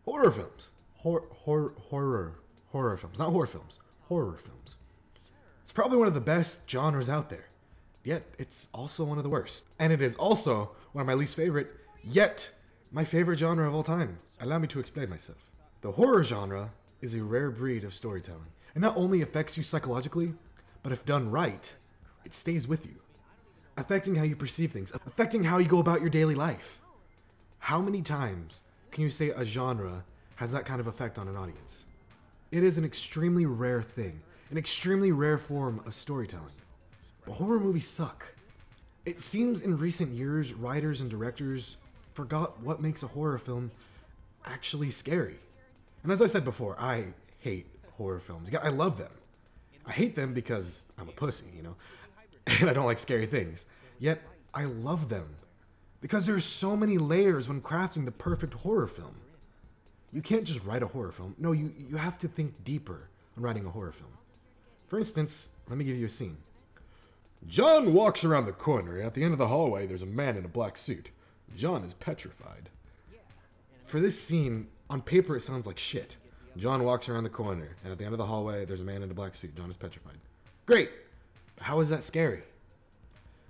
Horror films. Horror films. Not horror films. Horror films. It's probably one of the best genres out there. Yet, it's also one of the worst. And it is also one of my least favorite, yet my favorite genre of all time. Allow me to explain myself. The horror genre is a rare breed of storytelling. It not only affects you psychologically, but if done right, it stays with you. Affecting how you perceive things, affecting how you go about your daily life. How many times can you say a genre has that kind of effect on an audience? It is an extremely rare thing, an extremely rare form of storytelling. But horror movies suck. It seems in recent years, writers and directors forgot what makes a horror film actually scary. And as I said before, I hate horror films. Yeah, I love them. I hate them because I'm a pussy, you know, and I don't like scary things. Yet, I love them. Because there's so many layers when crafting the perfect horror film. You can't just write a horror film. No, you have to think deeper when writing a horror film. For instance, let me give you a scene. John walks around the corner, and at the end of the hallway, there's a man in a black suit. John is petrified. For this scene, on paper it sounds like shit. John walks around the corner, and at the end of the hallway, there's a man in a black suit. John is petrified. Great! But how is that scary?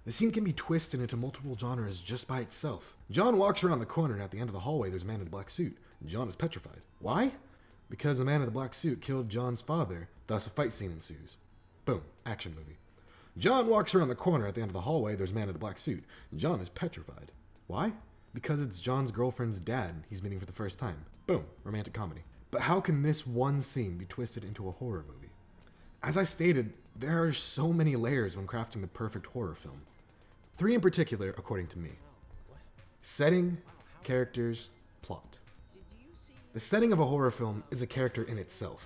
The scene can be twisted into multiple genres just by itself. John walks around the corner, and at the end of the hallway, there's a man in a black suit. John is petrified. Why? Because a man in the black suit killed John's father, thus a fight scene ensues. Boom. Action movie. John walks around the corner, at the end of the hallway, there's a man in a black suit. John is petrified. Why? Because it's John's girlfriend's dad he's meeting for the first time. Boom. Romantic comedy. But how can this one scene be twisted into a horror movie? As I stated, there are so many layers when crafting the perfect horror film. 3 in particular, according to me. Setting, characters, plot. The setting of a horror film is a character in itself.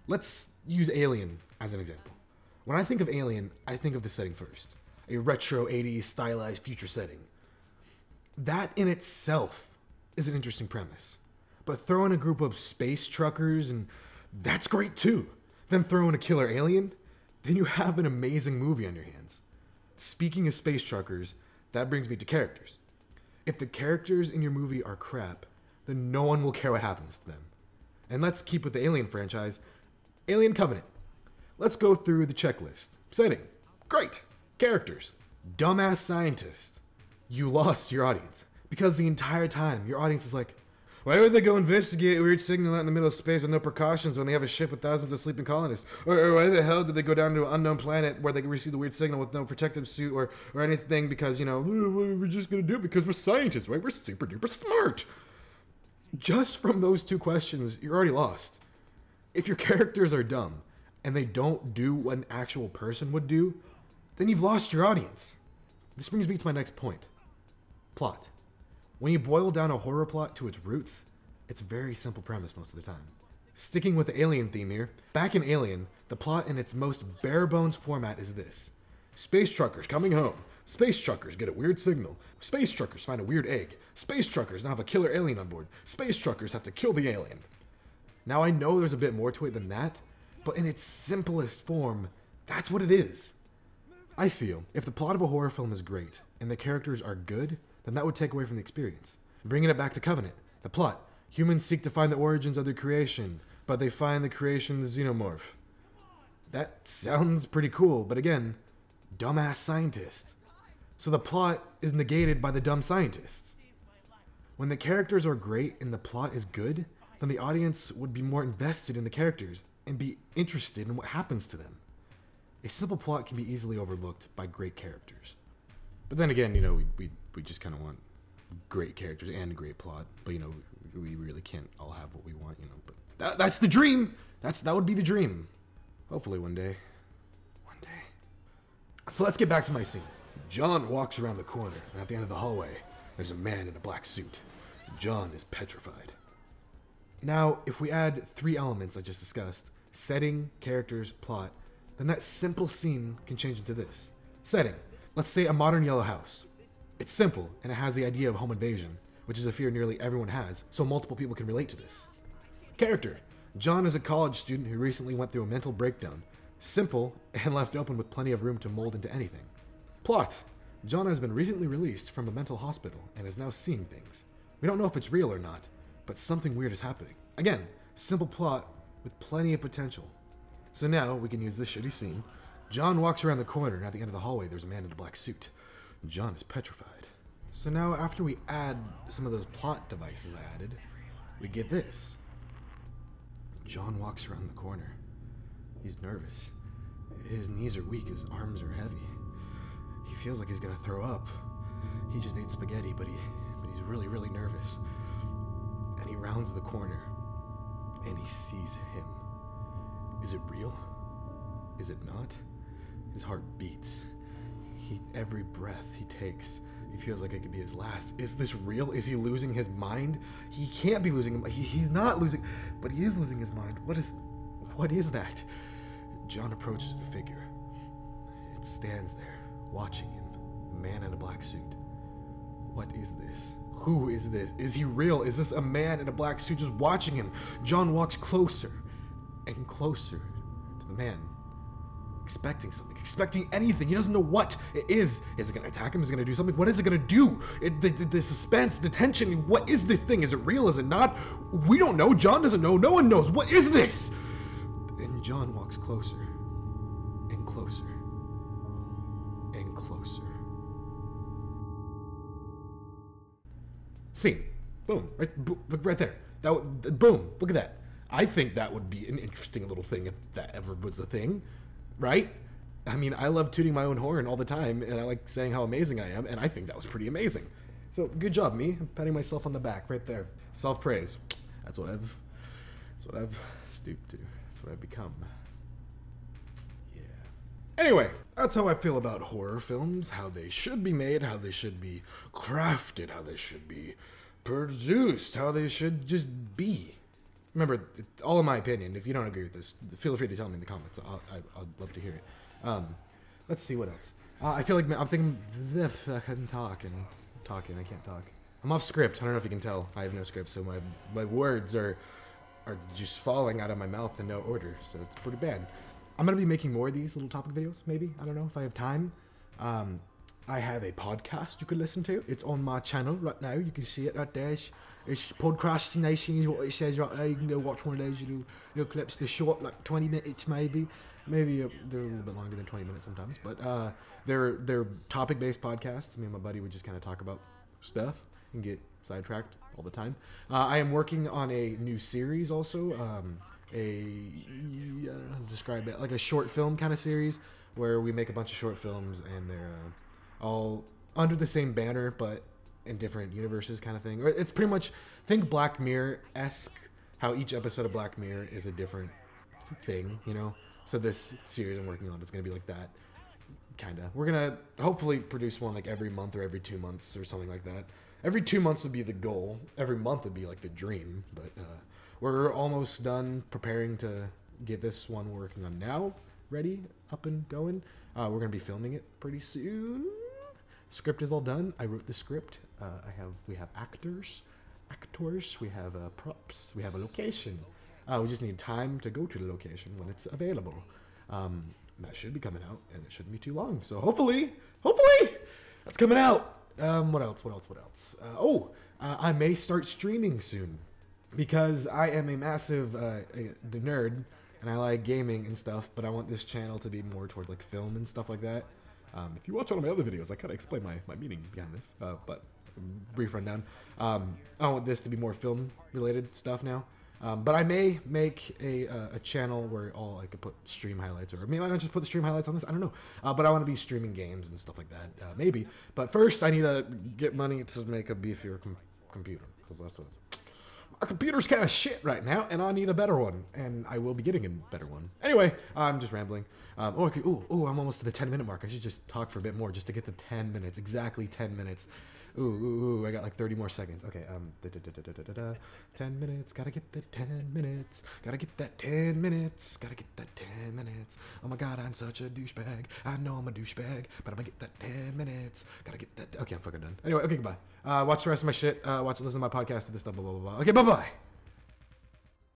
Let's use Alien as an example. When I think of Alien, I think of the setting first. A retro 80s stylized future setting. That in itself is an interesting premise. But throw in a group of space truckers and that's great too. Then throw in a killer alien, then you have an amazing movie on your hands. Speaking of space truckers, that brings me to characters. If the characters in your movie are crap, then no one will care what happens to them. And let's keep with the Alien franchise, Alien Covenant. Let's go through the checklist. Setting, great. Characters, dumbass scientist. You lost your audience. Because the entire time, your audience is like, why would they go investigate a weird signal out in the middle of space with no precautions when they have a ship with thousands of sleeping colonists? Or why the hell did they go down to an unknown planet where they can receive the weird signal with no protective suit or anything because, you know, we're just going to do it because we're scientists, right? We're super duper smart. Just from those 2 questions, you're already lost. If your characters are dumb and they don't do what an actual person would do, then you've lost your audience. This brings me to my next point. Plot. When you boil down a horror plot to its roots, it's a very simple premise most of the time. Sticking with the Alien theme here, back in Alien, the plot in its most bare-bones format is this. Space truckers coming home. Space truckers get a weird signal. Space truckers find a weird egg. Space truckers now have a killer alien on board. Space truckers have to kill the alien. Now I know there's a bit more to it than that, but in its simplest form, that's what it is. I feel if the plot of a horror film is great and the characters are good, then that would take away from the experience. Bringing it back to Covenant, the plot. Humans seek to find the origins of their creation, but they find the creation's xenomorph. That sounds pretty cool, but again, dumbass scientist. So the plot is negated by the dumb scientists. When the characters are great and the plot is good, then the audience would be more invested in the characters and be interested in what happens to them. A simple plot can be easily overlooked by great characters. But then again, you know, we just kind of want great characters and a great plot. But, you know, we really can't all have what we want, you know. But that's the dream! That would be the dream. Hopefully one day. One day. So let's get back to my scene. John walks around the corner, and at the end of the hallway, there's a man in a black suit. John is petrified. Now, if we add 3 elements I just discussed, setting, characters, plot, then that simple scene can change into this. Setting. Let's say a modern yellow house. It's simple, and it has the idea of home invasion, which is a fear nearly everyone has, so multiple people can relate to this. Character. John is a college student who recently went through a mental breakdown. Simple, and left open with plenty of room to mold into anything. Plot. John has been recently released from a mental hospital and is now seeing things. We don't know if it's real or not, but something weird is happening. Again, simple plot with plenty of potential. So now we can use this shitty scene. John walks around the corner, and at the end of the hallway, there's a man in a black suit. John is petrified. So now, after we add some of those plot devices I added, we get this. John walks around the corner. He's nervous. His knees are weak, his arms are heavy. He feels like he's gonna throw up. He just ate spaghetti, but he's really, really nervous. And he rounds the corner, and he sees him. Is it real? Is it not? His heart beats. Every breath he takes, he feels like it could be his last. Is this real? Is he losing his mind? He can't be losing him. He's not losing, but he is losing his mind. What is that? John approaches the figure. It stands there, watching him. A man in a black suit. What is this? Who is this? Is he real? Is this a man in a black suit just watching him? John walks closer and closer to the man. Expecting something, expecting anything. He doesn't know what it is. Is it going to attack him? Is it going to do something? What is it going to do? The suspense, the tension. What is this thing? Is it real? Is it not? We don't know. John doesn't know. No one knows. What is this? And John walks closer and closer and closer. Scene. Boom. Right there. Boom. Look at that. I think that would be an interesting little thing if that ever was a thing. Right? I mean, I love tooting my own horn all the time, and I like saying how amazing I am, and I think that was pretty amazing. So, good job, me. I'm patting myself on the back right there. Self-praise. That's what I've stooped to. That's what I've become. Yeah. Anyway, that's how I feel about horror films, how they should be made, how they should be crafted, how they should be produced, how they should just be. Remember, all in my opinion. If you don't agree with this, feel free to tell me in the comments. I'd love to hear it. Let's see what else. I feel like I'm thinking. I can't talk. I can't talk. I'm off script. I don't know if you can tell. I have no script, so my words are just falling out of my mouth in no order. So it's pretty bad. I'm gonna be making more of these little topic videos. Maybe, I don't know if I have time. I have a podcast you can listen to. It's on my channel right now. You can see it right there. It's Podcastination is what it says right there. You can go watch one of those little clips. They're short, like 20 minutes maybe. Maybe they're a little bit longer than 20 minutes sometimes. But they're topic-based podcasts. Me and my buddy would just kind of talk about stuff and get sidetracked all the time. I am working on a new series also. I don't know how to describe it. Like a short film kind of series where we make a bunch of short films and they're all under the same banner but in different universes kind of thing. Or it's pretty much, think Black Mirror-esque, how each episode of Black Mirror is a different thing, you know? So this series I'm working on is going to be like that, kind of. We're going to hopefully produce one like every month or every 2 months or something like that. Every 2 months would be the goal. Every month would be like the dream, but we're almost done preparing to get this one we're working on now ready, up and going. We're going to be filming it pretty soon. Script is all done. I wrote the script. We have actors, we have props, we have a location. We just need time to go to the location when it's available. That should be coming out, and it shouldn't be too long. So hopefully, that's coming out. What else? I may start streaming soon because I am a massive nerd, and I like gaming and stuff. But I want this channel to be more towards like film and stuff like that. If you watch one of my other videos, I kind of explain my meaning behind this, but brief rundown. I want this to be more film-related stuff now. But I may make a channel where I could put stream highlights, or maybe I don't just put the stream highlights on this. I don't know. But I want to be streaming games and stuff like that, maybe. But first, I need to get money to make a beefier computer. Because that's what. My computer's kind of shit right now, and I need a better one, and I will be getting a better one. Anyway, I'm just rambling. Okay. I'm almost to the 10-minute mark. I should just talk for a bit more just to get the 10 minutes, exactly 10 minutes. I got like 30 more seconds. Okay, 10 minutes, gotta get the 10 minutes, gotta get that 10 minutes, gotta get that 10 minutes. Oh my god, I'm such a douchebag. I know I'm a douchebag, but I'm gonna get that 10 minutes, gotta get that. Okay, I'm fucking done. Anyway, okay, goodbye. Watch the rest of my shit, listen to my podcast, do this stuff, blah, blah, blah. Okay, bye-bye.